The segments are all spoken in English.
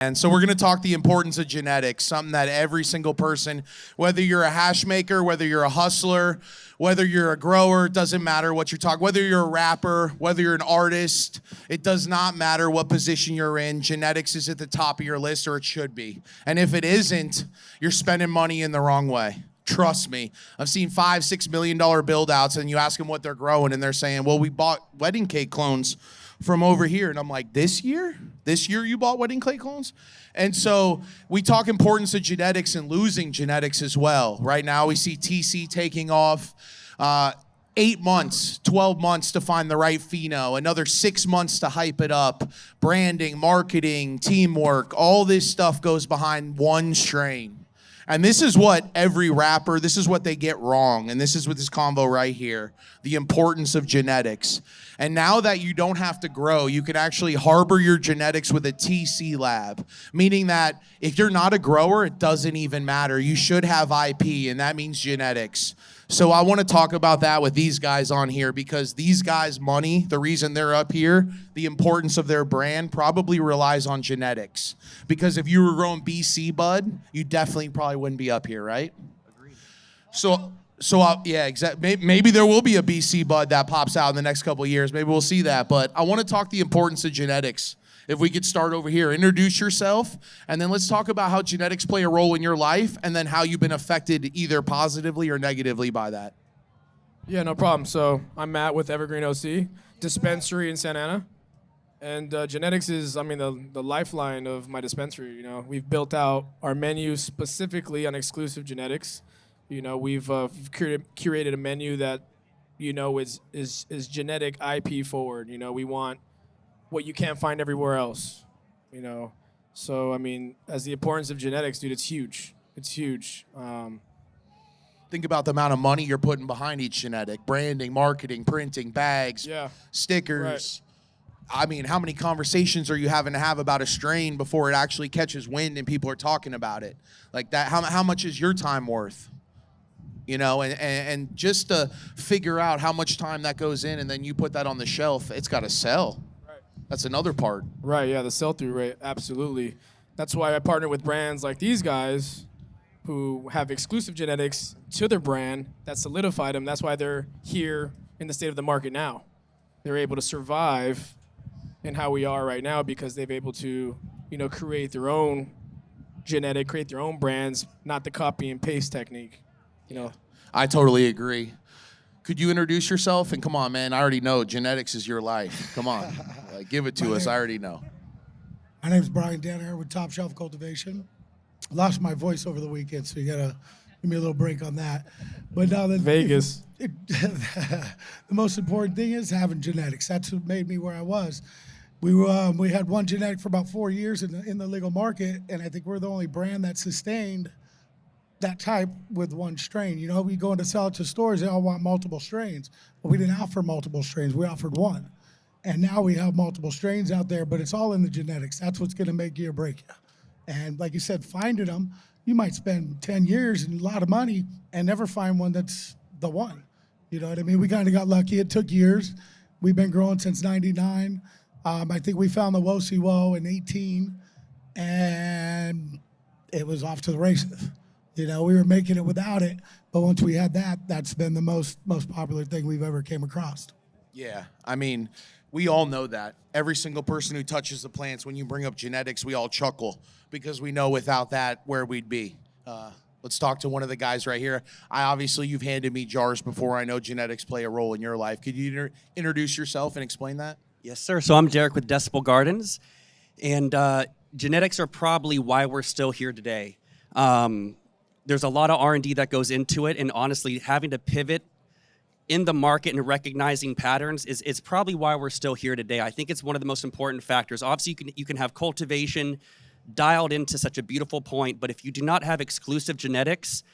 And so we're going to talk the importance of genetics, something that every single person, whether you're a hash maker, whether you're a hustler, whether you're a grower, it doesn't matter what you're talking, whether you're a rapper, whether you're an artist, it does not matter what position you're in. Genetics is at the top of your list, or it should be. And if it isn't, you're spending money in the wrong way. Trust me. I've seen $5-6 million build outs, and you ask them what they're growing, and they're saying, well, we bought wedding cake clones from over here. And I'm like, this year? This year you bought wedding cake clones? And so we talk importance of genetics and losing genetics as well. Right now we see TC taking off 8 months, 12 months to find the right pheno, another 6 months to hype it up, branding, marketing, teamwork, all this stuff goes behind one strain. And this is what every rapper, this is what they get wrong. And this is with this convo right here, the importance of genetics. And now that you don't have to grow, you can actually harbor your genetics with a TC lab, meaning that if you're not a grower, it doesn't even matter. You should have IP, and that means genetics. So I want to talk about that with these guys on here, because these guys' money, the reason they're up here, the importance of their brand probably relies on genetics. Because if you were growing BC bud, you definitely probably wouldn't be up here, right? Agreed. Yeah, exactly. Maybe there will be a BC bud that pops out in the next couple of years. Maybe we'll see that. But I want to talk the importance of genetics. If we could start over here, introduce yourself, and then let's talk about how genetics play a role in your life, and then how you've been affected either positively or negatively by that. Yeah, no problem. So I'm Matt with Evergreen OC, dispensary in Santa Ana. And genetics is, the lifeline of my dispensary. You know, we've built out our menu specifically on exclusive genetics. You know, we've curated a menu that, is genetic IP forward. You know, we want what you can't find everywhere else, So, as the importance of genetics, dude, it's huge. It's huge. Think about the amount of money you're putting behind each genetic. Branding, marketing, printing, bags, stickers. Right. How many conversations are you having to have about a strain before it actually catches wind and people are talking about it? Like that, how much is your time worth? And just to figure out how much time that goes in, and then you put that on the shelf, it's got to sell. That's another part. Right, yeah, the sell-through rate, absolutely. That's why I partner with brands like these guys who have exclusive genetics to their brand that solidified them. That's why they're here in the state of the market now. They're able to survive in how we are right now because they've able to, create their own genetic, create their own brands, not the copy and paste technique, I totally agree. Could you introduce yourself? And come on, man, I already know genetics is your life. Come on, give it to us. I already know. My name's Brian Danaher with Top Shelf Cultivation. Lost my voice over the weekend, so you gotta give me a little break on that. But now that Vegas. The most important thing is having genetics. That's what made me where I was. We had one genetic for about 4 years in the legal market, and I think we're the only brand that sustained that type with one strain. We go in to sell it to stores, they all want multiple strains. But we didn't offer multiple strains, we offered one. And now we have multiple strains out there, but it's all in the genetics. That's what's gonna make you or break you. And like you said, finding them, you might spend 10 years and a lot of money and never find one that's the one. You know what I mean? We kind of got lucky. It took years. We've been growing since 99. I think we found the Wo-Si-Wo in 18, and it was off to the races. We were making it without it, but once we had that, that's been the most popular thing we've ever came across. Yeah, we all know that. Every single person who touches the plants, when you bring up genetics, we all chuckle because we know without that where we'd be. Let's talk to one of the guys right here. You've handed me jars before. I know genetics play a role in your life. Could you introduce yourself and explain that? Yes, sir. So I'm Derek with Decibel Gardens, and genetics are probably why we're still here today. There's a lot of R&D that goes into it, and honestly, having to pivot in the market and recognizing patterns is probably why we're still here today. I think it's one of the most important factors. Obviously, you can have cultivation dialed into such a beautiful point, but if you do not have exclusive genetics,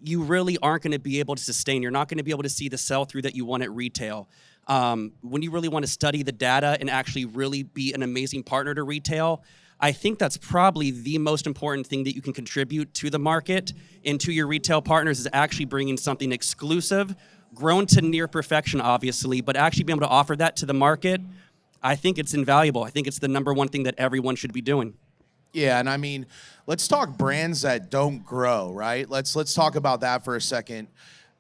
you really aren't going to be able to sustain. You're not going to be able to see the sell-through that you want at retail. When you really want to study the data and actually really be an amazing partner to retail, I think that's probably the most important thing that you can contribute to the market and to your retail partners is actually bringing something exclusive, grown to near perfection, obviously, but actually being able to offer that to the market. I think it's invaluable. I think it's the number one thing that everyone should be doing. Yeah, and I mean, let's talk brands that don't grow, right? Let's talk about that for a second.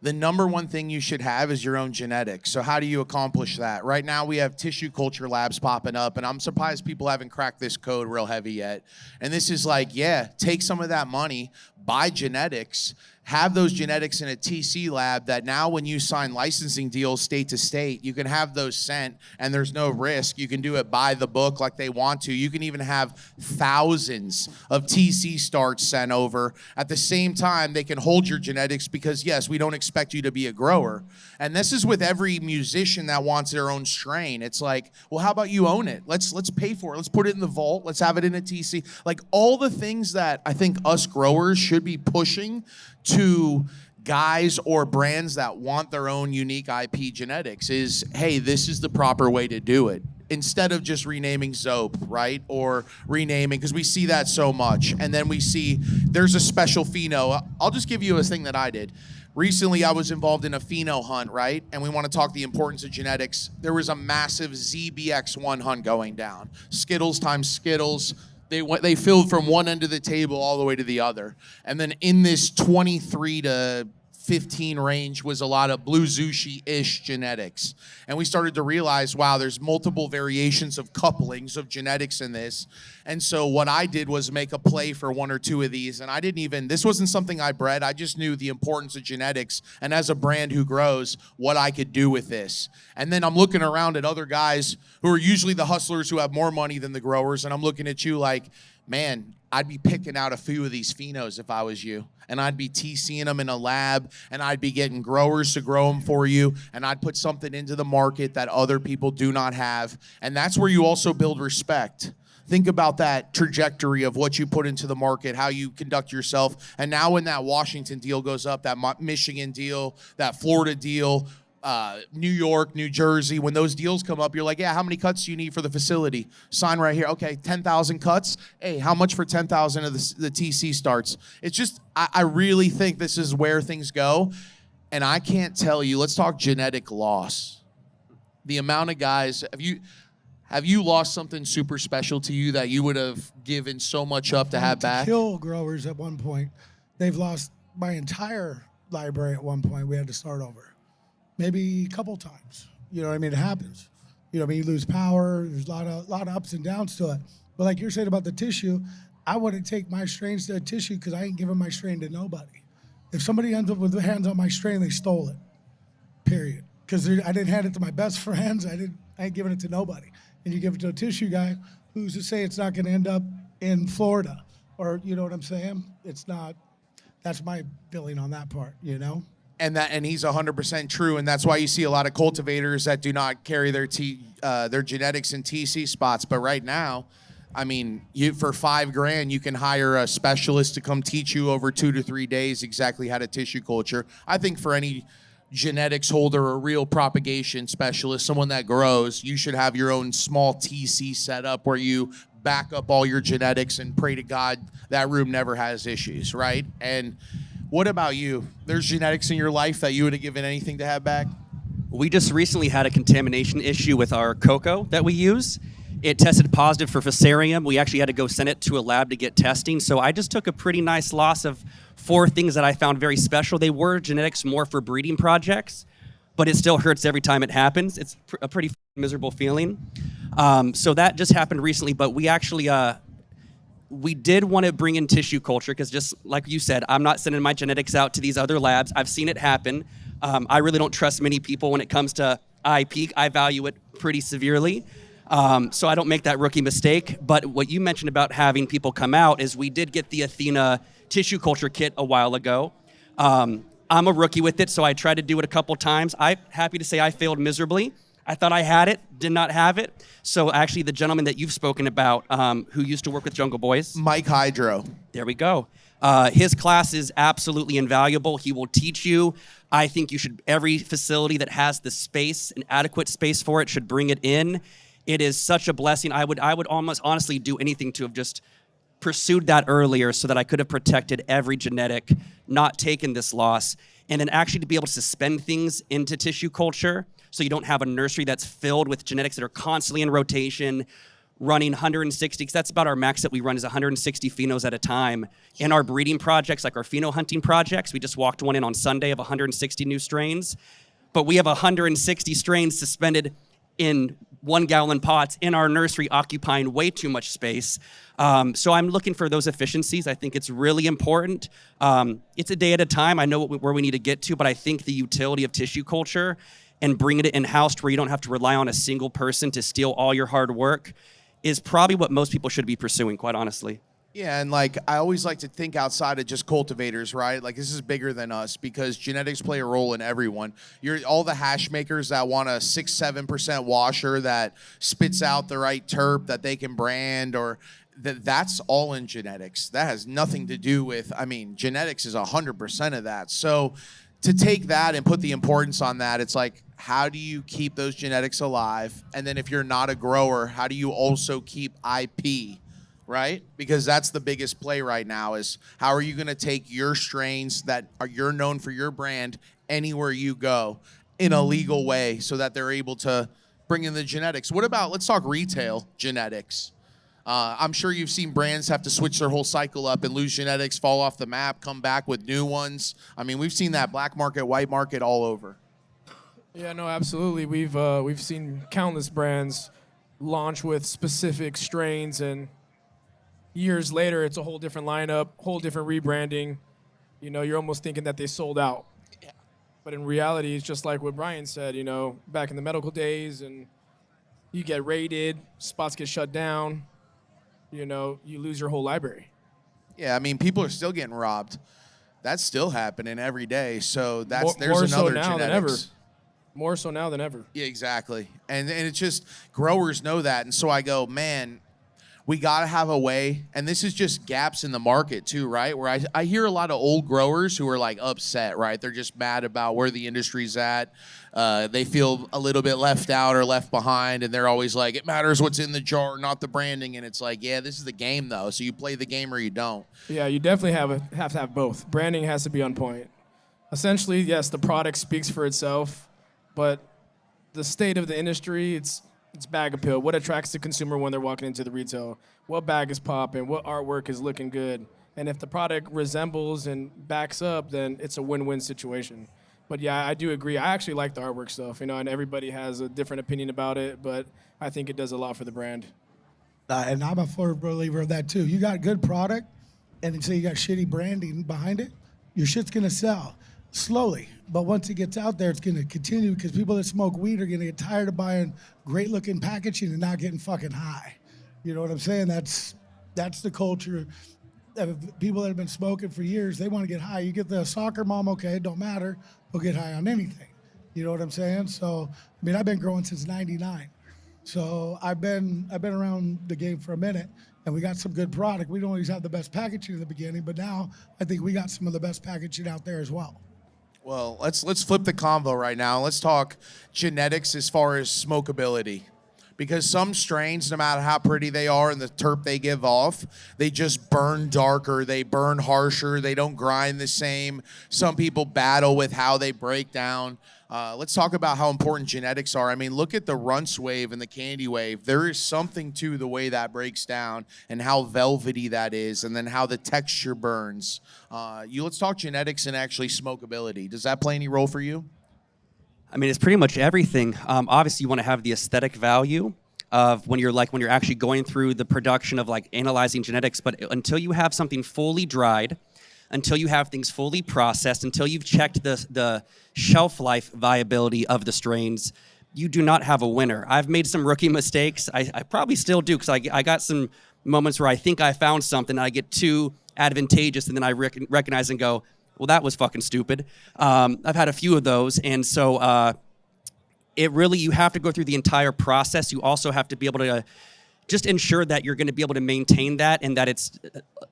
The number one thing you should have is your own genetics. So how do you accomplish that? Right now we have tissue culture labs popping up, and I'm surprised people haven't cracked this code real heavy yet. And this is like, yeah, take some of that money, buy genetics, have those genetics in a TC lab that now when you sign licensing deals state to state, you can have those sent and there's no risk. You can do it by the book like they want to. You can even have thousands of TC starts sent over. At the same time, they can hold your genetics because, yes, we don't expect you to be a grower. And this is with every musician that wants their own strain. It's like, well, how about you own it? Let's pay for it. Let's put it in the vault. Let's have it in a TC. Like all the things that I think us growers should be pushing to guys or brands that want their own unique IP genetics is, hey, this is the proper way to do it. Instead of just renaming Zope, right? Or renaming, because we see that so much. And then we see there's a special pheno. I'll just give you a thing that I did. Recently, I was involved in a pheno hunt, right? And we want to talk the importance of genetics. There was a massive ZBX1 hunt going down. Skittles times Skittles. They filled from one end of the table all the way to the other. And then in this 23 to 15 range was a lot of blue Zushi-ish genetics. And we started to realize, wow, there's multiple variations of couplings of genetics in this. And so what I did was make a play for one or two of these. And I didn't even, this wasn't something I bred. I just knew the importance of genetics. And as a brand who grows, what I could do with this. And then I'm looking around at other guys who are usually the hustlers who have more money than the growers. And I'm looking at you like, man, I'd be picking out a few of these phenos if I was you. And I'd be TCing them in a lab, and I'd be getting growers to grow them for you, and I'd put something into the market that other people do not have. And that's where you also build respect. Think about that trajectory of what you put into the market, how you conduct yourself. And now when that Washington deal goes up, that Michigan deal, that Florida deal, New York, New Jersey, when those deals come up, you're like, yeah, how many cuts do you need for the facility? Sign right here. Okay, 10,000 cuts. Hey, how much for 10,000 of the TC starts? It's just, I really think this is where things go. And I can't tell you, let's talk genetic loss. The amount of guys, have you lost something super special to you that you would have given so much up to have back? Kill growers at one point. They've lost my entire library at one point. We had to start over. Maybe a couple times. You know what I mean? It happens. You know what I mean? You lose power. There's a lot of ups and downs to it. But like you're saying about the tissue, I wouldn't take my strains to a tissue because I ain't giving my strain to nobody. If somebody ends up with their hands on my strain, they stole it. Period. Because I didn't hand it to my best friends. I ain't giving it to nobody. And you give it to a tissue guy, who's to say it's not going to end up in Florida? Or, you know what I'm saying? It's not. That's my feeling on that part, you know? And he's 100% true, and that's why you see a lot of cultivators that do not carry their genetics in TC spots. But right now, I mean, for $5,000, you can hire a specialist to come teach you over 2 to 3 days exactly how to tissue culture. I think for any genetics holder or real propagation specialist, someone that grows, you should have your own small TC setup where you back up all your genetics and pray to God that room never has issues, right? And what about you? There's genetics in your life that you would have given anything to have back? We just recently had a contamination issue with our cocoa that we use. It tested positive for Fusarium. We actually had to go send it to a lab to get testing. So I just took a pretty nice loss of 4 things that I found very special. They were genetics more for breeding projects, but it still hurts every time it happens. It's a pretty miserable feeling. So that just happened recently, but we actually... we did want to bring in tissue culture because just like you said, I'm not sending my genetics out to these other labs. I've seen it happen. I really don't trust many people when it comes to IP. I value it pretty severely. So I don't make that rookie mistake. But what you mentioned about having people come out is we did get the Athena tissue culture kit a while ago. I'm a rookie with it, so I tried to do it a couple times. I'm happy to say I failed miserably. I thought I had it, did not have it. So actually the gentleman that you've spoken about who used to work with Jungle Boys. Mike Hydro. There we go. His class is absolutely invaluable. He will teach you. I think every facility that has the space, an adequate space for it, should bring it in. It is such a blessing. I would almost honestly do anything to have just pursued that earlier so that I could have protected every genetic, not taken this loss, and then actually to be able to suspend things into tissue culture so you don't have a nursery that's filled with genetics that are constantly in rotation, running 160, because that's about our max that we run is 160 phenos at a time. In our breeding projects, like our pheno hunting projects, we just walked one in on Sunday of 160 new strains, but we have 160 strains suspended in 1-gallon pots in our nursery, occupying way too much space. So I'm looking for those efficiencies. I think it's really important. It's a day at a time. I know where we need to get to, but I think the utility of tissue culture and bringing it in-house to where you don't have to rely on a single person to steal all your hard work is probably what most people should be pursuing, quite honestly. Yeah, and like I always like to think outside of just cultivators, right? Like this is bigger than us because genetics play a role in everyone. You're all the hash makers that want a 6-7% washer that spits out the right terp that they can brand, or that's all in genetics. That has nothing to do with, I mean, genetics is 100% of that. So to take that and put the importance on that, it's like, how do you keep those genetics alive? And then if you're not a grower, how do you also keep IP? Right? Because that's the biggest play right now is how are you going to take your strains that you're known for your brand anywhere you go in a legal way so that they're able to bring in the genetics. What about, let's talk retail genetics. I'm sure you've seen brands have to switch their whole cycle up and lose genetics, fall off the map, come back with new ones. I mean, we've seen that black market, white market all over. Yeah, no, absolutely. We've seen countless brands launch with specific strains, and years later, it's a whole different lineup, whole different rebranding. You know, you're almost thinking that they sold out. Yeah. But in reality, it's just like what Brian said, you know, back in the medical days, and you get raided, spots get shut down, you know, you lose your whole library. Yeah, I mean, people are still getting robbed. That's still happening every day. So there's more so another now genetics. than ever. More so now than ever. Yeah, exactly. And it's just growers know that. And so I go, man, we got to have a way. And this is just gaps in the market too, right? Where I hear a lot of old growers who are like upset, right? They're just mad about where the industry's at. They feel a little bit left out or left behind. And they're always like, it matters what's in the jar, not the branding. And it's like, yeah, this is the game though. So you play the game or you don't. Yeah, you definitely have to have both. Branding has to be on point. Essentially, yes, the product speaks for itself, but the state of the industry, it's bag appeal. What attracts the consumer when they're walking into the retail? What bag is popping? What artwork is looking good? And if the product resembles and backs up, then it's a win-win situation. But yeah, I do agree. I actually like the artwork stuff, you know, and everybody has a different opinion about it, but I think it does a lot for the brand. And I'm a firm believer of that too. You got good product, and say you got shitty branding behind it, your shit's gonna sell slowly. But once it gets out there, it's gonna continue because people that smoke weed are gonna get tired of buying great looking packaging and not getting fucking high. You know what I'm saying? That's the culture of people that have been smoking for years. They want to get high. You get the soccer mom, okay, it don't matter. We'll get high on anything. You know what I'm saying? So, I mean, I've been growing since '99. So I've been around the game for a minute, and we got some good product. We don't always have the best packaging in the beginning, but now I think we got some of the best packaging out there as well. Well, let's flip the convo right now. Let's talk genetics as far as smokability. Because some strains, no matter how pretty they are and the terp they give off, they just burn darker, they burn harsher, they don't grind the same. Some people battle with how they break down. Let's talk about how important genetics are. I mean, look at the runts wave and the candy wave. There is something to the way that breaks down and how velvety that is, and then how the texture burns. Let's talk genetics and actually smokability. Does that play any role for you? I mean, it's pretty much everything. Obviously, you want to have the aesthetic value of when you're actually going through the production of like analyzing genetics. But until you have something fully dried, until you have things fully processed, until you've checked the shelf life viability of the strains, you do not have a winner. I've made some rookie mistakes. I probably still do, because I got some moments where I think I found something and I get too advantageous, and then I recognize and go, well, that was fucking stupid. I've had a few of those, and so you have to go through the entire process. You also have to be able to just ensure that you're going to be able to maintain that, and that it's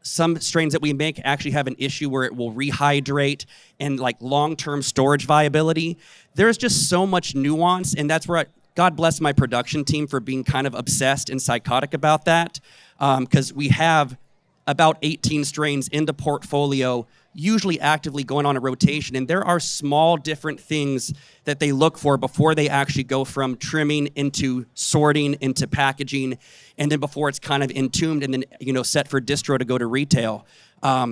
some strains that we make actually have an issue where it will rehydrate and like long-term storage viability. There's just so much nuance, and that's where God bless my production team for being kind of obsessed and psychotic about that, because we have about 18 strains in the portfolio, usually actively going on a rotation. And there are small different things that they look for before they actually go from trimming into sorting into packaging, and then before it's kind of entombed and then set for distro to go to retail.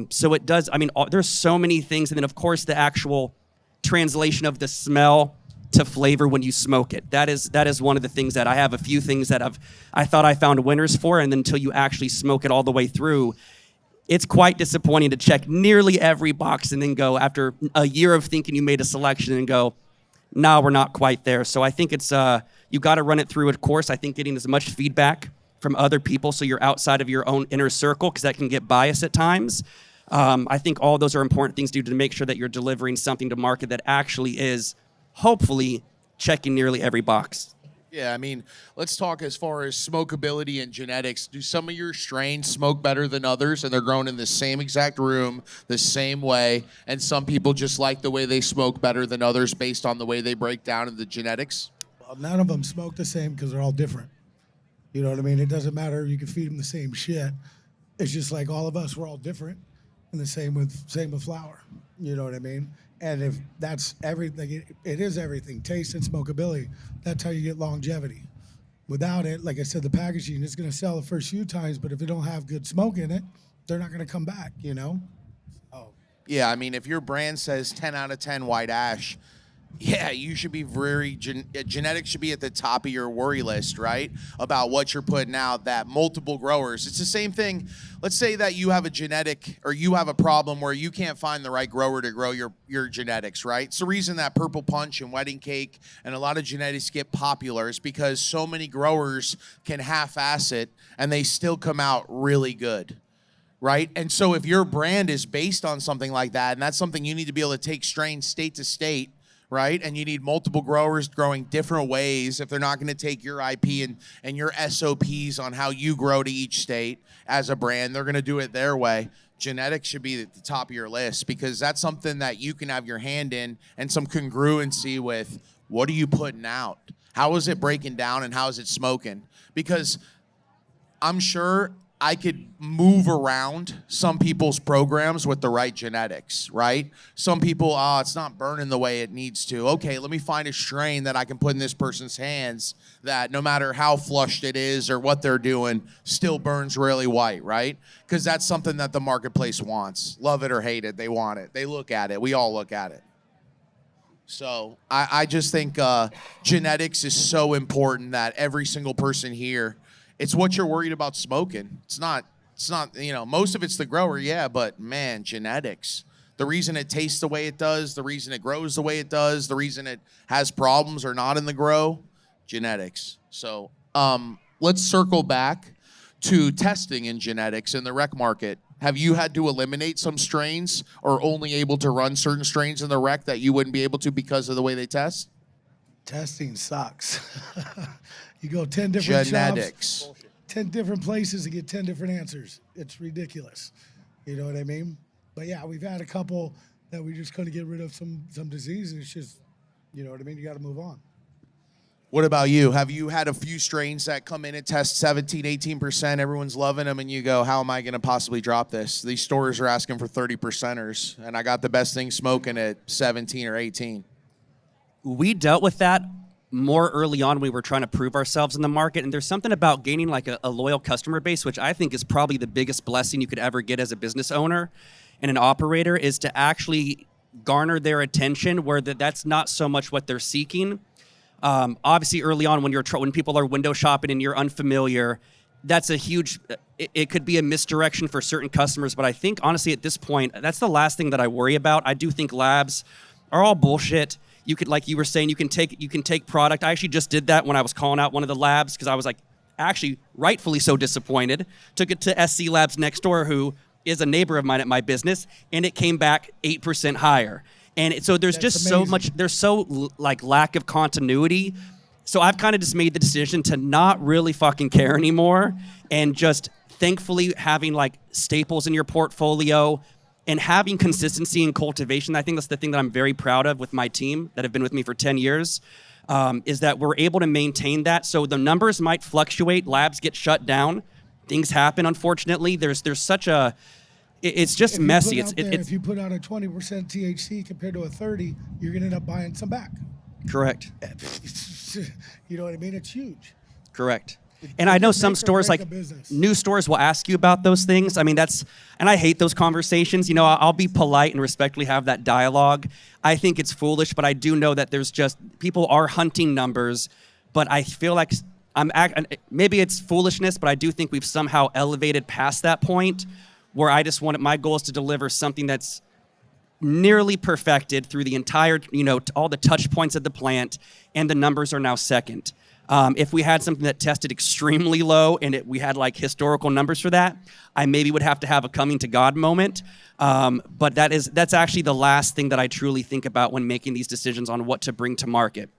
So it does. I mean, there's so many things, and then of course the actual translation of the smell to flavor when you smoke it. That is one of the things that I have a few things that I thought I found winners for, and then until you actually smoke it all the way through, it's quite disappointing to check nearly every box and then go after a year of thinking you made a selection and go, no, we're not quite there. So I think it's you got to run it through. Of course, I think getting as much feedback from other people so you're outside of your own inner circle, because that can get biased at times. I think all those are important things to do to make sure that you're delivering something to market that actually is hopefully checking nearly every box. Yeah, I mean, let's talk as far as smokability and genetics. Do some of your strains smoke better than others, and they're grown in the same exact room, the same way, and some people just like the way they smoke better than others based on the way they break down in the genetics? Well, none of them smoke the same because they're all different. You know what I mean? It doesn't matter. You can feed them the same shit. It's just like all of us, we're all different, and the same with flour. You know what I mean? And if that's everything, it is everything, taste and smokability. That's how you get longevity. Without it, like I said, the packaging is going to sell the first few times, but if it don't have good smoke in it, they're not going to come back, Yeah, I mean, if your brand says 10 out of 10 white ash, yeah, you should be genetics should be at the top of your worry list, right? About what you're putting out, that multiple growers. It's the same thing. Let's say that you have a genetic or you have a problem where you can't find the right grower to grow your genetics, right? It's the reason that Purple Punch and Wedding Cake and a lot of genetics get popular is because so many growers can half-ass it and they still come out really good. Right? And so if your brand is based on something like that, and that's something you need to be able to take strains state to state, right? And you need multiple growers growing different ways if they're not going to take your IP and your SOPs on how you grow to each state as a brand. They're going to do it their way. Genetics should be at the top of your list because that's something that you can have your hand in and some congruency with what are you putting out? How is it breaking down and how is it smoking? Because I'm sure I could move around some people's programs with the right genetics, right? Some people, it's not burning the way it needs to. Okay, let me find a strain that I can put in this person's hands that no matter how flushed it is or what they're doing, still burns really white, right? Because that's something that the marketplace wants. Love it or hate it, they want it. They look at it. We all look at it. So I just think genetics is so important that every single person here, it's what you're worried about smoking. It's not, most of it's the grower, yeah, but man, genetics. The reason it tastes the way it does, the reason it grows the way it does, the reason it has problems or not in the grow, genetics. So let's circle back to testing in genetics in the rec market. Have you had to eliminate some strains or only able to run certain strains in the rec that you wouldn't be able to because of the way they test? Testing sucks. You go 10 different genetics. shops, 10 different places to get 10 different answers. It's ridiculous. You know what I mean? But yeah, we've had a couple that we just couldn't get rid of some disease, and it's just, you know what I mean? You got to move on. What about you? Have you had a few strains that come in and test 17, 18%, everyone's loving them, and you go, how am I going to possibly drop this? These stores are asking for 30%ers, and I got the best thing smoking at 17 or 18. We dealt with that more early on when we were trying to prove ourselves in the market. And there's something about gaining like a loyal customer base, which I think is probably the biggest blessing you could ever get as a business owner and an operator, is to actually garner their attention where that's not so much what they're seeking. Obviously, early on when people are window shopping and you're unfamiliar, that's a huge, it could be a misdirection for certain customers. But I think, honestly, at this point, that's the last thing that I worry about. I do think labs are all bullshit. You could, like you were saying, you can take product. I actually just did that when I was calling out one of the labs because I was like, actually, rightfully so disappointed. Took it to SC Labs next door, who is a neighbor of mine at my business, and it came back 8% higher. And so there's That's just amazing. so much, there's so like lack of continuity. So I've kind of just made the decision to not really fucking care anymore, and just thankfully having like staples in your portfolio and having consistency in cultivation. I think that's the thing that I'm very proud of with my team that have been with me for 10 years, is that we're able to maintain that. So the numbers might fluctuate. Labs get shut down. things happen. Unfortunately, there's such a it's just messy. If you put out a 20% THC compared to a 30, you're gonna end up buying some back. Correct. You know what I mean? It's huge. Correct. And I know some Make or stores, break like a business. new stores, will ask you about those things. I mean, and I hate those conversations. You know, I'll be polite and respectfully have that dialogue. I think it's foolish, but I do know that there's just, people are hunting numbers, but I feel like maybe it's foolishness, but I do think we've somehow elevated past that point where my goal is to deliver something that's nearly perfected through the entire, all the touch points of the plant, and the numbers are now second. If we had something that tested extremely low and we had like historical numbers for that, I maybe would have to have a coming to God moment. But that's actually the last thing that I truly think about when making these decisions on what to bring to market.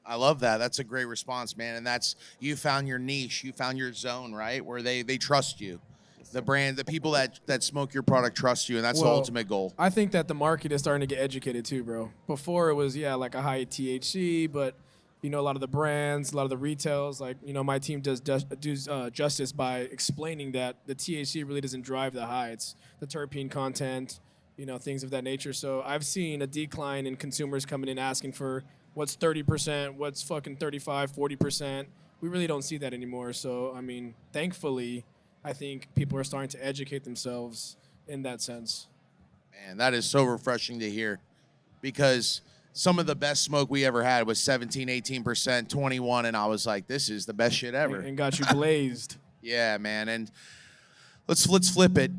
I love that. That's a great response, man. And you found your niche, you found your zone, right? Where they trust you. The brand, the people that smoke your product trust you, and that's the ultimate goal. I think that the market is starting to get educated too, bro. Before it was, like a high THC, but a lot of the brands, a lot of the retails, like, my team does justice by explaining that the THC really doesn't drive the high. It's the terpene content, things of that nature. So I've seen a decline in consumers coming in asking for what's 30%, what's fucking 35, 40%. We really don't see that anymore. So, I mean, thankfully, I think people are starting to educate themselves in that sense. Man, that is so refreshing to hear, because some of the best smoke we ever had was 17, 18%, 21, and I was like, this is the best shit ever. And got you blazed. Yeah, man. And let's flip it.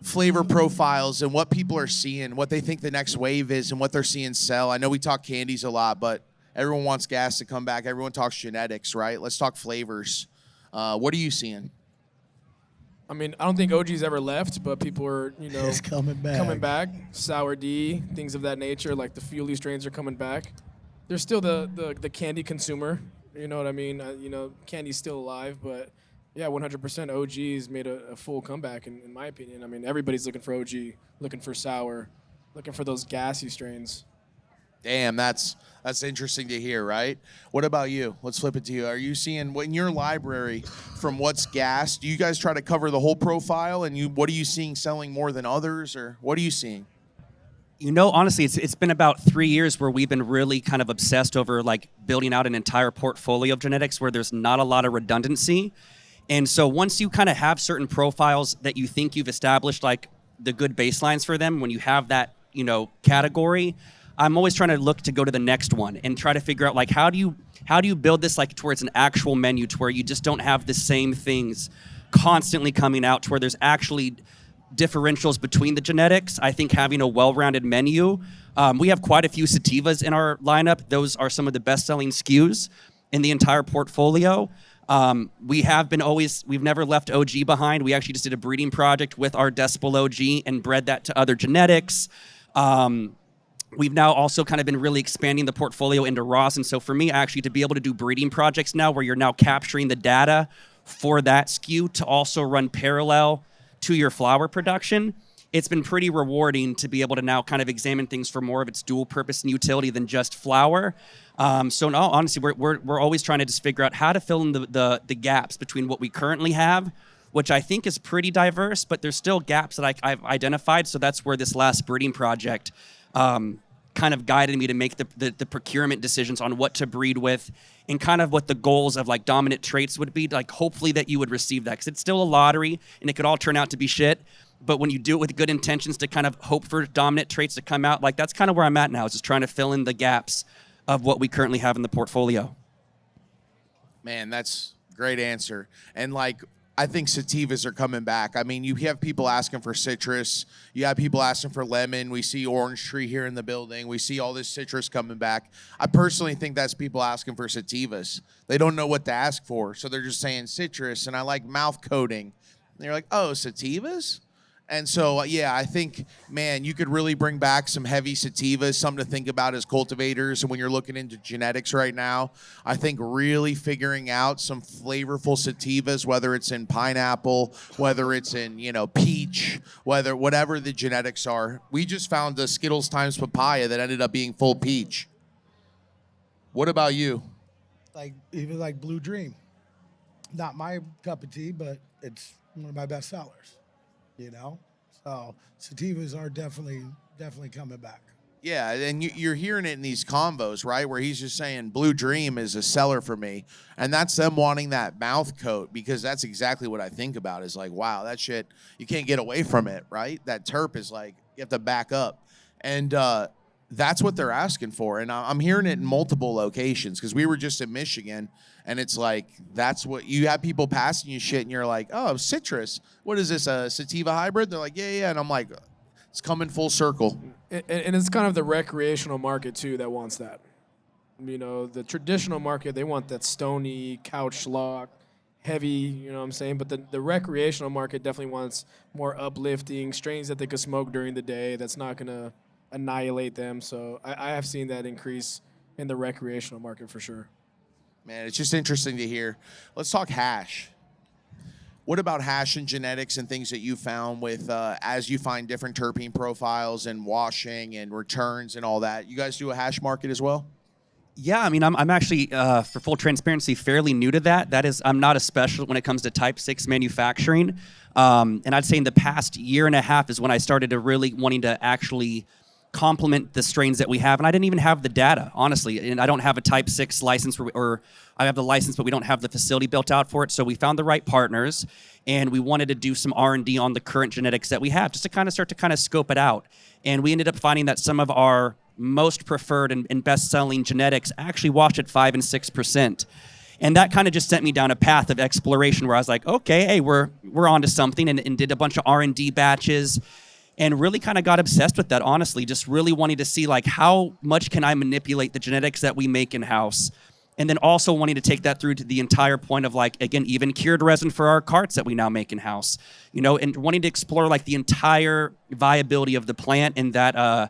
Flavor profiles and what people are seeing, what they think the next wave is, and what they're seeing sell. I know we talk candies a lot, but everyone wants gas to come back. Everyone talks genetics, right? Let's talk flavors. What are you seeing? I mean, I don't think OG's ever left, but people are, It's coming back. Coming back. Sour D, things of that nature, like the Fuely strains are coming back. There's still the candy consumer, you know what I mean? Candy's still alive, but yeah, 100% OG's made a full comeback, in my opinion. I mean, everybody's looking for OG, looking for sour, looking for those gassy strains. Damn, that's interesting to hear, right? What about you? Let's flip it to you. Are you seeing in your library from what's gas? Do you guys try to cover the whole profile? And what are you seeing selling more than others, or what are you seeing? Honestly, it's been about 3 years where we've been really kind of obsessed over like building out an entire portfolio of genetics where there's not a lot of redundancy. And so once you kind of have certain profiles that you think you've established like the good baselines for them, when you have that, category, I'm always trying to look to go to the next one and try to figure out like how do you build this like towards an actual menu to where you just don't have the same things constantly coming out, to where there's actually differentials between the genetics. I think having a well-rounded menu, we have quite a few sativas in our lineup. Those are some of the best-selling SKUs in the entire portfolio. We've never left OG behind. We actually just did a breeding project with our Decibel OG and bred that to other genetics. We've now also kind of been really expanding the portfolio into rosin. So for me, actually, to be able to do breeding projects now where you're now capturing the data for that SKU to also run parallel to your flower production, it's been pretty rewarding to be able to now kind of examine things for more of its dual purpose and utility than just flower. So no, honestly, we're always trying to just figure out how to fill in the gaps between what we currently have, which I think is pretty diverse, but there's still gaps that I've identified. So that's where this last breeding project kind of guided me to make the procurement decisions on what to breed with, and kind of what the goals of like dominant traits would be, like hopefully that you would receive that, because it's still a lottery and it could all turn out to be shit. But when you do it with good intentions to kind of hope for dominant traits to come out, like that's kind of where I'm at now, is just trying to fill in the gaps of what we currently have in the portfolio. Man, that's a great answer. And like, I think sativas are coming back. I mean, you have people asking for citrus. You have people asking for lemon. We see orange tree here in the building. We see all this citrus coming back. I personally think that's people asking for sativas. They don't know what to ask for, so they're just saying citrus, and I like mouth coating. And they're like, oh, sativas? And so, yeah, I think, man, you could really bring back some heavy sativas, something to think about as cultivators. And when you're looking into genetics right now, I think really figuring out some flavorful sativas, whether it's in pineapple, whether it's in, peach, whatever the genetics are. We just found the Skittles times papaya that ended up being full peach. What about you? Even like Blue Dream. Not my cup of tea, but one of my best sellers, you know? So sativas are definitely coming back. Yeah, and you're hearing it in these convos, right? Where he's just saying Blue Dream is a seller for me. And that's them wanting that mouth coat, because that's exactly what I think about is like, wow, that shit, you can't get away from it, right? That terp is like, you have to back up. And that's what they're asking for. And I'm hearing it in multiple locations, because we were just in Michigan, and it's like, that's what, you have people passing you shit, and you're like, oh, citrus. What is this, a sativa hybrid? They're like, yeah. And I'm like, it's coming full circle. And it's kind of the recreational market, too, that wants that. You know, the traditional market, they want that stony, couch lock, heavy, you know what I'm saying? But the recreational market definitely wants more uplifting, strains that they could smoke during the day that's not going to annihilate them. So I have seen that increase in the recreational market for sure. Man, it's just interesting to hear. Let's talk hash. What about hash and genetics and things that you found with as you find different terpene profiles and washing and returns and all that? You guys do a hash market as well? Yeah, I mean, I'm actually, for full transparency, fairly new to that. That is, I'm not a specialist when it comes to Type 6 manufacturing. And I'd say in the past year and a half is when I started to really wanting to actually complement the strains that we have. And I didn't even have the data, honestly. And I don't have a Type 6 license, or I have the license, but we don't have the facility built out for it. So we found the right partners, and we wanted to do some R&D on the current genetics that we have, just to kind of start to kind of scope it out. And we ended up finding that some of our most preferred and best-selling genetics actually wash at 5 and 6%. And that kind of just sent me down a path of exploration where I was like, okay, hey, we're onto something, and did a bunch of R&D batches, and really kind of got obsessed with that, honestly, just really wanting to see like how much can I manipulate the genetics that we make in-house, and then also wanting to take that through to the entire point of like, again, even cured resin for our carts that we now make in-house, you know, and wanting to explore like the entire viability of the plant, and that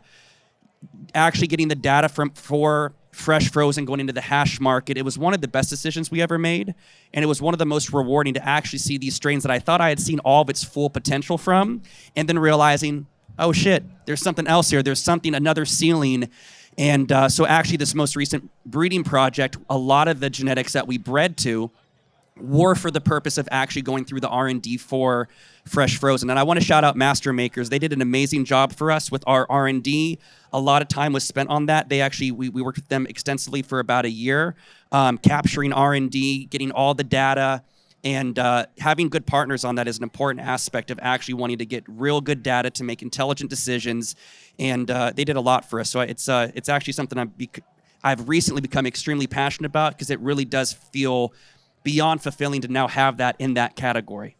actually getting the data for fresh frozen going into the hash market. It was one of the best decisions we ever made, and it was one of the most rewarding to actually see these strains that I thought I had seen all of its full potential from, and then realizing, oh shit, there's something else here. There's something, another ceiling. And so actually this most recent breeding project, a lot of the genetics that we bred to were for the purpose of actually going through the R&D for fresh frozen. And I want to shout out Master Makers. They did an amazing job for us with our R&D. A lot of time was spent on that. They actually, we worked with them extensively for about a year, capturing R&D, getting all the data, and having good partners on that is an important aspect of actually wanting to get real good data to make intelligent decisions. And they did a lot for us. So it's actually something I've recently become extremely passionate about, because it really does feel beyond fulfilling to now have that in that category.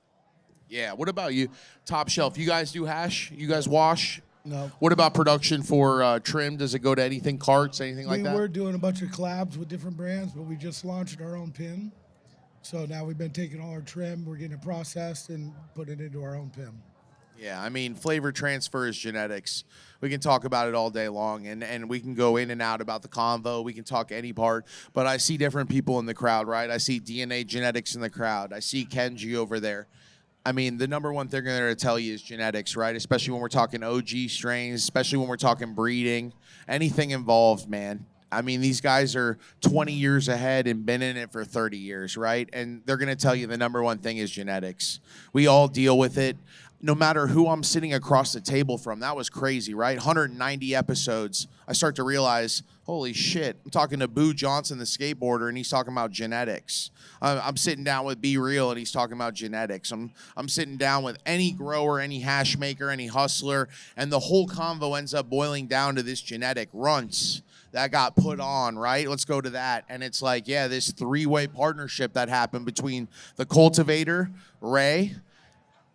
Yeah. What about you? Top Shelf. You guys do hash? You guys wash? No. What about production for trim? Does it go to anything, carts, anything like that? We're doing a bunch of collabs with different brands, but we just launched our own pin. So now we've been taking all our trim, we're getting it processed and putting it into our own pin. Yeah, I mean, flavor transfer is genetics. We can talk about it all day long, and we can go in and out about the convo. We can talk any part, but I see different people in the crowd, right? I see DNA genetics in the crowd. I see Kenji over there. I mean, the number one thing they're going to tell you is genetics, right? Especially when we're talking OG strains, especially when we're talking breeding, anything involved, man. I mean, these guys are 20 years ahead and been in it for 30 years, right? And they're going to tell you the number one thing is genetics. We all deal with it. No matter who I'm sitting across the table from, that was crazy, right? 190 episodes. I start to realize, holy shit, I'm talking to Boo Johnson, the skateboarder, and he's talking about genetics. I'm sitting down with Be Real, and he's talking about genetics. I'm sitting down with any grower, any hash maker, any hustler, and the whole convo ends up boiling down to this genetic runts that got put on, right? Let's go to that. And it's like, yeah, this three-way partnership that happened between the cultivator, Ray,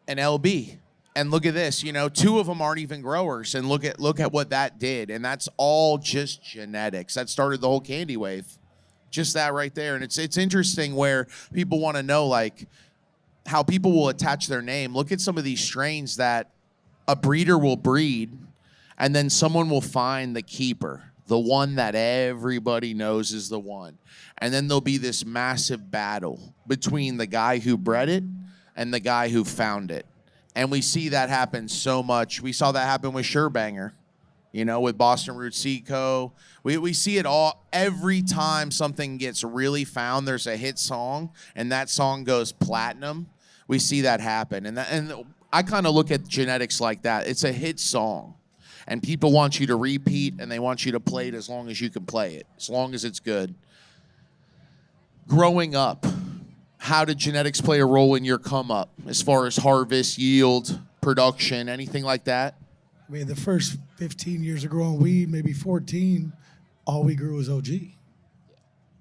and LB. And look at this, you know, two of them aren't even growers, and look at what that did. And that's all just genetics. That started the whole candy wave. Just that right there. And it's interesting where people want to know, like, how people will attach their name. Look at some of these strains that a breeder will breed, and then someone will find the keeper, the one that everybody knows is the one. And then there'll be this massive battle between the guy who bred it and the guy who found it. And we see that happen so much. We saw that happen with Surebanger, you know, with Boston Root Seed Co. We see it all. Every time something gets really found, there's a hit song, and that song goes platinum. we see that happen. And I kind of look at genetics like that. It's a hit song. And people want you to repeat, and they want you to play it as long as you can play it, as long as it's good. Growing up, how did genetics play a role in your come up as far as harvest, yield, production, anything like that? I mean, the first 15 years of growing weed, maybe 14, all we grew was OG.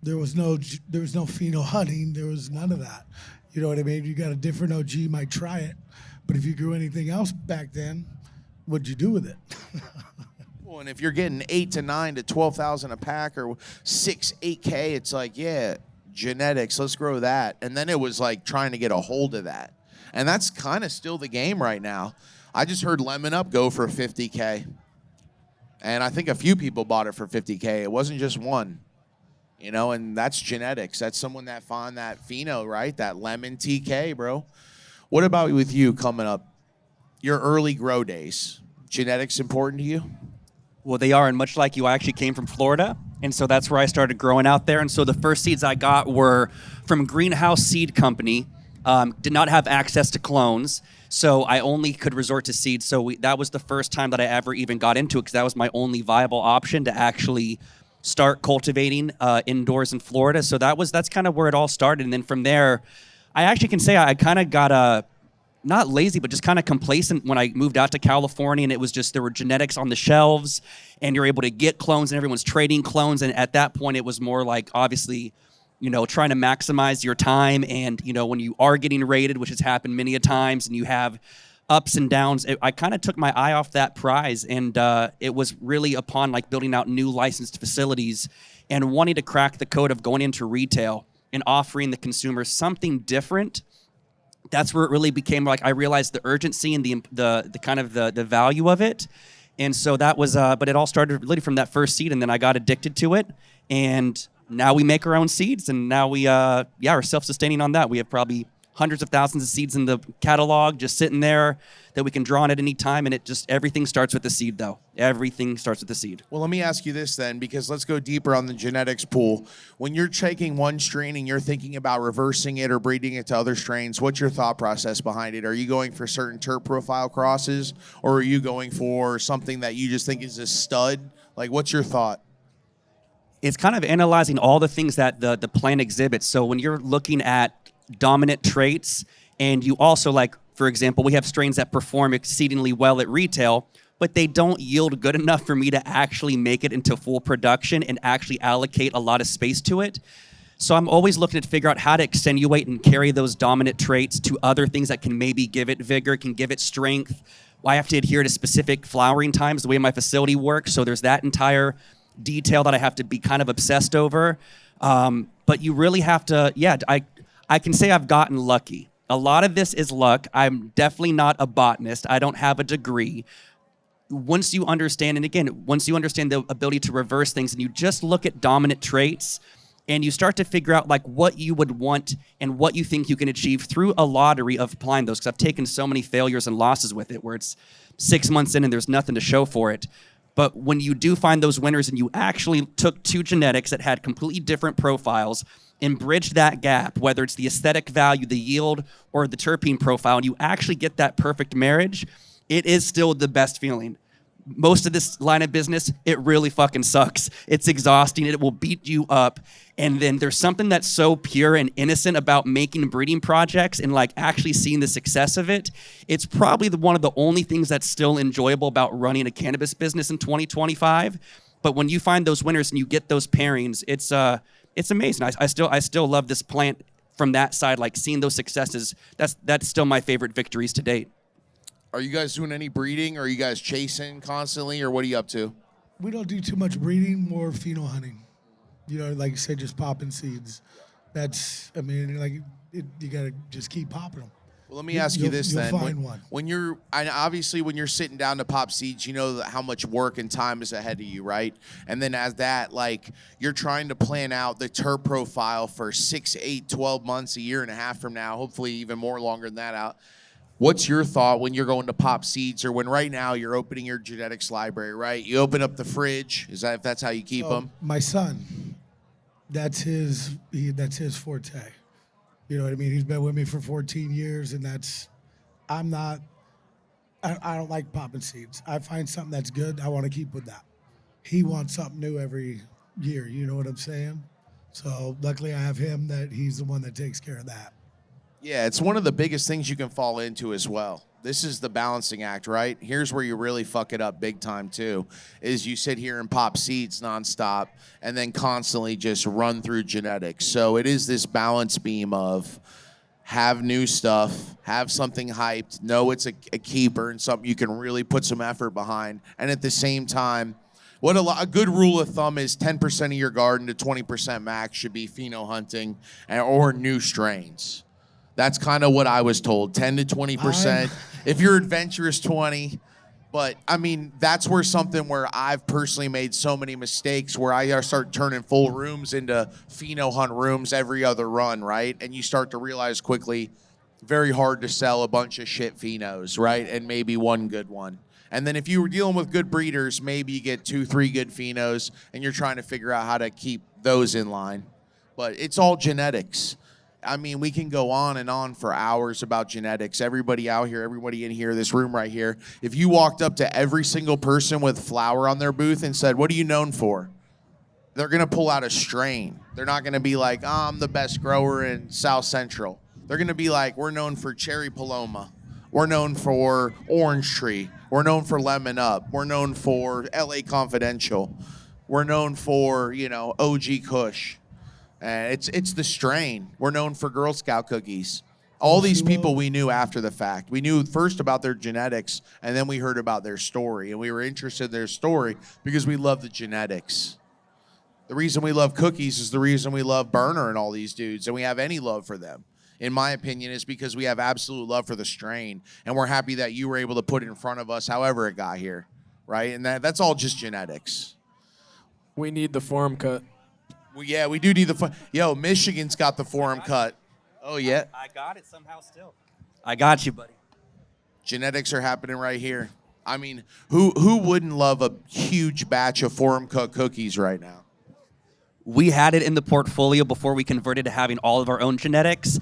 There was no pheno hunting. There was none of that. You know what I mean? You got a different OG, you might try it. But if you grew anything else back then, what'd you do with it? Well, and if you're getting 8 to 9 to 12,000 a pack or 8K, it's like, yeah, genetics, let's grow that. And then it was like trying to get a hold of that. And that's kind of still the game right now. I just heard Lemon Up go for 50K. And I think a few people bought it for 50K. It wasn't just one. You know, and that's genetics. That's someone that found that pheno, right? That lemon TK, bro. What about with you coming up? Your early grow days, genetics important to you? Well, they are, and much like you, I actually came from Florida, and so that's where I started growing out there. And so the first seeds I got were from Greenhouse Seed Company. Did not have access to clones, so I only could resort to seeds. So that was the first time that I ever even got into it, because that was my only viable option to actually start cultivating indoors in Florida. So that's kind of where it all started. And then from there, I actually can say I kind of got not lazy, but just kind of complacent when I moved out to California, and it was just, there were genetics on the shelves, and you're able to get clones, and everyone's trading clones. And at that point, it was more like, obviously, you know, trying to maximize your time. And, you know, when you are getting rated, which has happened many a times, and you have ups and downs, I kind of took my eye off that prize. And it was really upon like building out new licensed facilities and wanting to crack the code of going into retail and offering the consumer something different. That's where it really became like, I realized the urgency and the kind of the value of it. And so that was, but it all started really from that first seed, and then I got addicted to it. And now we make our own seeds, and now we, are self-sustaining on that. We have probably hundreds of thousands of seeds in the catalog just sitting there that we can draw on at any time. And it just, everything starts with the seed, though. Everything starts with the seed. Well, let me ask you this then, because let's go deeper on the genetics pool. When you're taking one strain and you're thinking about reversing it or breeding it to other strains, what's your thought process behind it? Are you going for certain terp profile crosses, or are you going for something that you just think is a stud? Like, what's your thought? It's kind of analyzing all the things that the plant exhibits. So when you're looking at dominant traits, and you also, like, for example, we have strains that perform exceedingly well at retail, but they don't yield good enough for me to actually make it into full production and actually allocate a lot of space to it. So I'm always looking to figure out how to accentuate and carry those dominant traits to other things that can maybe give it vigor, can give it strength. I have to adhere to specific flowering times, the way my facility works. So there's that entire detail that I have to be kind of obsessed over. But you really have to, I can say I've gotten lucky. A lot of this is luck. I'm definitely not a botanist. I don't have a degree. Once you understand, and again, once you understand the ability to reverse things, and you just look at dominant traits, and you start to figure out like what you would want and what you think you can achieve through a lottery of applying those. Because I've taken so many failures and losses with it, where it's 6 months in and there's nothing to show for it. But when you do find those winners, and you actually took two genetics that had completely different profiles and bridged that gap, whether it's the aesthetic value, the yield, or the terpene profile, and you actually get that perfect marriage, it is still the best feeling. Most of this line of business, it really fucking sucks. It's exhausting. It will beat you up. And then there's something that's so pure and innocent about making breeding projects and like actually seeing the success of it. It's probably one of the only things that's still enjoyable about running a cannabis business in 2025. But when you find those winners and you get those pairings, it's amazing. I still love this plant from that side, like seeing those successes. That's still my favorite victories to date. Are you guys doing any breeding? Or are you guys chasing constantly, or what are you up to? We don't do too much breeding, more pheno hunting. You know, like you said, just popping seeds. That's, I mean, like, you got to just keep popping them. Well, let me ask you this then. You'll find one. When you're, and obviously when you're sitting down to pop seeds, you know how much work and time is ahead of you, right? And then as that, like, you're trying to plan out the terp profile for 6, 8, 12 months, a year and a half from now, hopefully even more longer than that out. What's your thought when you're going to pop seeds, or when right now you're opening your genetics library, right? You open up the fridge. Is that, if that's how you keep them? My son, that's his forte. You know what I mean? He's been with me for 14 years, and I'm not, I don't like popping seeds. I find something that's good, I want to keep with that. He wants something new every year, you know what I'm saying? So luckily I have him that he's the one that takes care of that. Yeah, it's one of the biggest things you can fall into as well. This is the balancing act, right? Here's where you really fuck it up big time too, is you sit here and pop seeds nonstop and then constantly just run through genetics. So it is this balance beam of have new stuff, have something hyped, know it's a keeper and something you can really put some effort behind. And at the same time, a good rule of thumb is 10% of your garden to 20% max should be pheno hunting or new strains. That's kind of what I was told, 10 to 20%. If you're adventurous, 20. But, I mean, that's where I've personally made so many mistakes where I start turning full rooms into pheno hunt rooms every other run, right? And you start to realize quickly, very hard to sell a bunch of shit phenos, right? And maybe one good one. And then if you were dealing with good breeders, maybe you get 2-3 good phenos, and you're trying to figure out how to keep those in line. But it's all genetics. I mean, we can go on and on for hours about genetics. Everybody out here, everybody in here, this room right here, if you walked up to every single person with flower on their booth and said, "What are you known for?" They're going to pull out a strain. They're not going to be like, "Oh, I'm the best grower in South Central." They're going to be like, "We're known for Cherry Paloma. We're known for Orange Tree. We're known for Lemon Up. We're known for LA Confidential. We're known for, OG Kush." It's the strain. We're known for Girl Scout cookies. All these people we knew after the fact. We knew first about their genetics, and then we heard about their story. And we were interested in their story because we love the genetics. The reason we love cookies is the reason we love Burner and all these dudes, and we have any love for them. In my opinion, is because we have absolute love for the strain, and we're happy that you were able to put it in front of us however it got here, right? And that's all just genetics. We need the forum cut. Well, yeah, we do need Yo, Michigan's got the forum cut. Oh, yeah. I got it somehow still. I got you, buddy. Genetics are happening right here. I mean, who wouldn't love a huge batch of forum cut cookies right now? We had it in the portfolio before we converted to having all of our own genetics.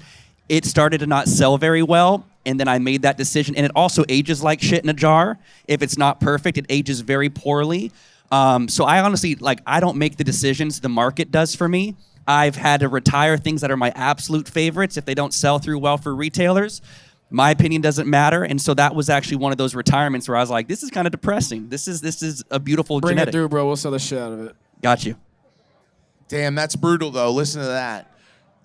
It started to not sell very well, and then I made that decision. And it also ages like shit in a jar. If it's not perfect, it ages very poorly. So I honestly, I don't make the decisions, the market does for me. I've had to retire things that are my absolute favorites if they don't sell through well for retailers. My opinion doesn't matter, and so that was actually one of those retirements where I was like, this is kind of depressing. This is a beautiful Bring genetic. it through, bro. We'll sell the shit out of it. Got you. Damn, that's brutal, though. Listen to that.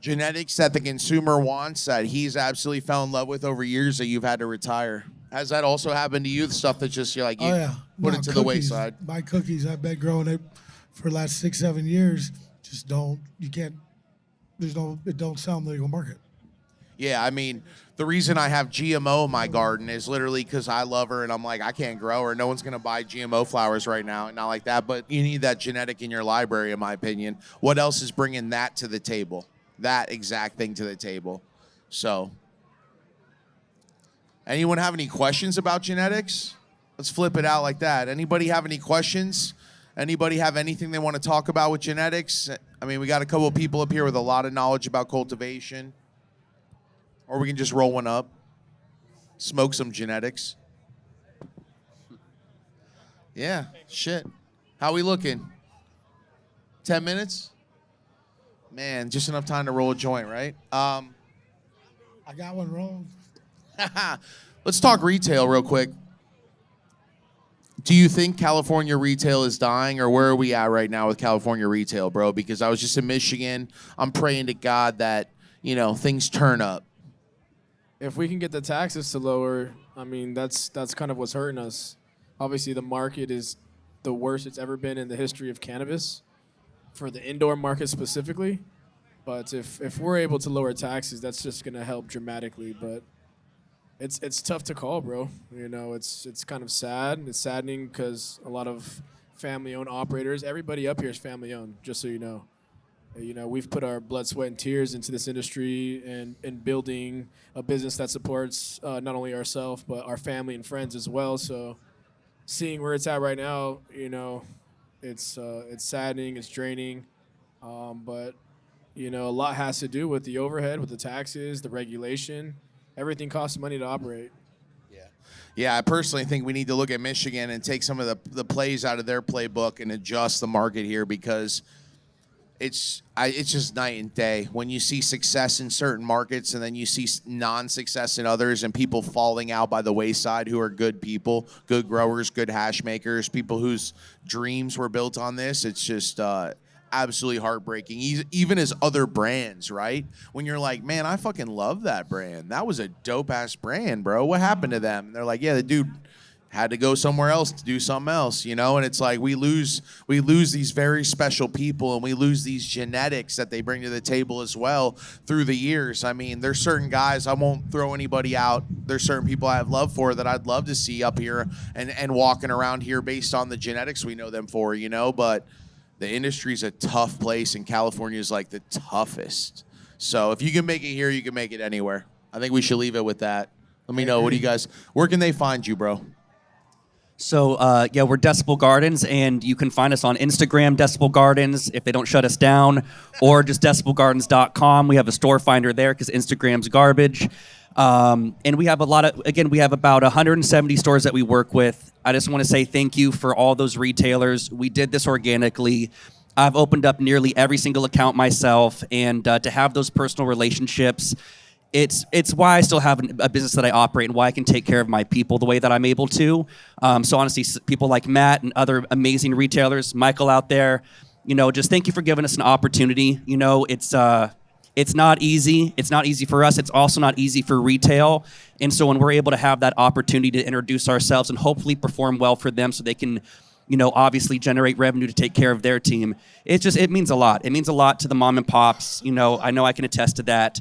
Genetics that the consumer wants that he's absolutely fell in love with over years that you've had to retire. Has that also happened to you? The stuff that just, put it to the wayside? My cookies, I've been growing it for the last 6-7 years. Just it don't sell in the legal market. Yeah, I mean, the reason I have GMO in my garden is literally because I love her and I'm like, I can't grow her. No one's going to buy GMO flowers right now. Not like that, but you need that genetic in your library, in my opinion. What else is bringing that to the table? That exact thing to the table. So, anyone have any questions about genetics? Let's flip it out like that. Anybody have any questions? Anybody have anything they want to talk about with genetics? I mean, we got a couple of people up here with a lot of knowledge about cultivation. Or we can just roll one up, smoke some genetics. Yeah, shit. How we looking? 10 minutes? Man, just enough time to roll a joint, right? I got one wrong. Let's talk retail real quick. Do you think California retail is dying, or where are we at right now with California retail, bro? Because I was just in Michigan. I'm praying to God that, things turn up. If we can get the taxes to lower, I mean, that's kind of what's hurting us. Obviously, the market is the worst it's ever been in the history of cannabis, for the indoor market specifically. But if we're able to lower taxes, that's just going to help dramatically. But it's tough to call, bro. It's kind of sad. It's saddening because a lot of family-owned operators, everybody up here is family-owned, just so you know. We've put our blood, sweat, and tears into this industry and building a business that supports not only ourselves, but our family and friends as well. So seeing where it's at right now, it's saddening, it's draining. But, You know, a lot has to do with the overhead, with the taxes, the regulation. Everything costs money to operate. Yeah, I personally think we need to look at Michigan and take some of the plays out of their playbook and adjust the market here because it's just night and day. When you see success in certain markets and then you see non-success in others and people falling out by the wayside who are good people, good growers, good hash makers, people whose dreams were built on this, it's just absolutely heartbreaking. Even as other brands, right? When you're like, man, I fucking love that brand. That was a dope-ass brand, bro. What happened to them? And they're like, yeah, the dude had to go somewhere else to do something else, you know? And it's like we lose these very special people and we lose these genetics that they bring to the table as well through the years. I mean, there's certain guys, I won't throw anybody out. There's certain people I have love for that I'd love to see up here and walking around here based on the genetics we know them for, you know? But the industry's a tough place and California is like the toughest. So if you can make it here, you can make it anywhere. I think we should leave it with that. Let me know. What do you guys, where can they find you, bro? So, we're Decibel Gardens, and you can find us on Instagram, Decibel Gardens, if they don't shut us down, or just decibelgardens.com. We have a store finder there because Instagram's garbage. And we have we have about 170 stores that we work with. I just want to say thank you for all those retailers. We did this organically. I've opened up nearly every single account myself, and to have those personal relationships, it's why I still have a business that I operate and why I can take care of my people the way that I'm able to. So honestly, people like Matt and other amazing retailers, Michael out there, you know, just thank you for giving us an opportunity. You know, it's not easy. It's not easy for us. It's also not easy for retail. And so when we're able to have that opportunity to introduce ourselves and hopefully perform well for them so they can, you know, obviously generate revenue to take care of their team, it means a lot. It means a lot to the mom and pops. You know, I can attest to that.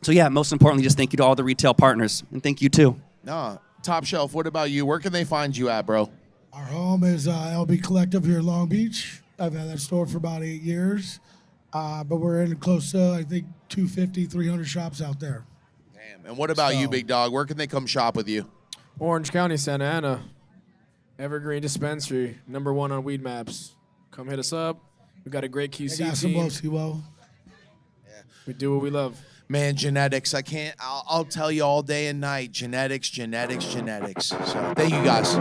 So yeah, most importantly, just thank you to all the retail partners, and thank you too. No, Top Shelf, what about you? Where can they find you at, bro? Our home is LB Collective here in Long Beach. I've had that store for about 8 years, but we're in close to, I think, 250, 300 shops out there. Damn. And what about you, big dog? Where can they come shop with you? Orange County, Santa Ana, Evergreen Dispensary, #1 on Weed Maps. Come hit us up. We got a great QC They got some team. Low. We do what we love. Man, genetics. I'll tell you all day and night. Genetics. So thank you guys.